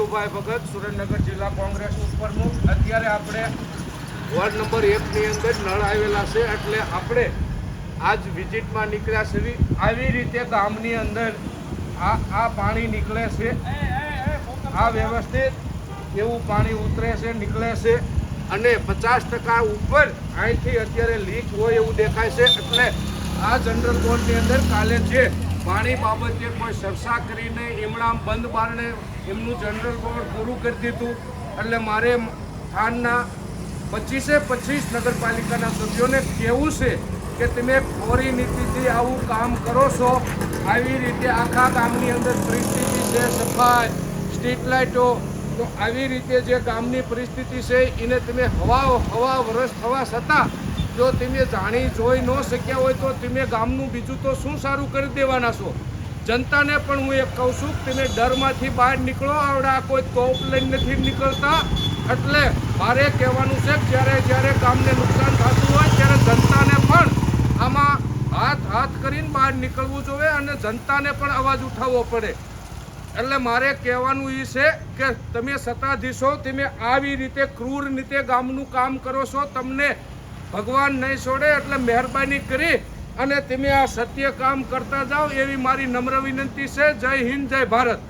દેવુભાઈ ભગત, સુરેન્દ્રનગર જિલ્લા કોંગ્રેસ ઉપપ્રમુખ। અત્યારે આપણે વોર્ડ નંબર 1 ની અંદર નળ આવેલા છે, એટલે આપણે આજ વિઝિટમાં નીકળ્યા છે। આવી રીતે ગામની અંદર આ પાણી નીકળે છે, આ વ્યવસ્થિત એવું પાણી ઉતરે છે, નીકળે છે, અને 50% ઉપર અહીંથી અત્યારે લીક હોય એવું દેખાય છે। એટલે આ જનરલ બોર્ડની અંદર કાલે જે પાણી બાબતે કોઈ ચર્ચા કરીને એમણામ બંધ બારણે એમનું જનરલ બોર્ડ પૂરું કરી દીધું। એટલે મારે થાનના 25 નગરપાલિકાના સભ્યોને કહેવું છે કે તમે ખોરી નીતિથી આવું કામ કરો છો। આવી રીતે આખા ગામની અંદર પરિસ્થિતિ છે, સફાઈ, સ્ટ્રીટ લાઇટો, તો આવી રીતે જે ગામની પરિસ્થિતિ છે એને તમે હવા વર્ષ થવા છતાં જો તમે જાણી જોઈ ન શક્યા હોય તો તમે ગામનું બીજું તો શું સારું કરી દેવાના છો। જનતાને પણ હું એક કહું છું કે તમે ડરમાંથી બહાર નીકળો, આવડા કોઈ તોપ લઈને નથી નીકળતા। એટલે મારે કહેવાનું છે કે જ્યારે ગામને નુકસાન થતું હોય ત્યારે જનતાને પણ આમાં હાથ કરીને બહાર નીકળવું જોઈએ અને જનતાને પણ અવાજ ઉઠાવવો પડે। એટલે મારે કહેવાનું એ છે કે તમે સત્તાધીશો તમે આવી રીતે ક્રૂર રીતે ગામનું કામ કરો છો, તમને ભગવાન નહીં છોડે। એટલે મહેરબાની કરી અને તમે આ સત્ય કામ કરતા જાઓ એવી મારી નમ્ર વિનંતી છે। જય હિન્દ, જય ભારત।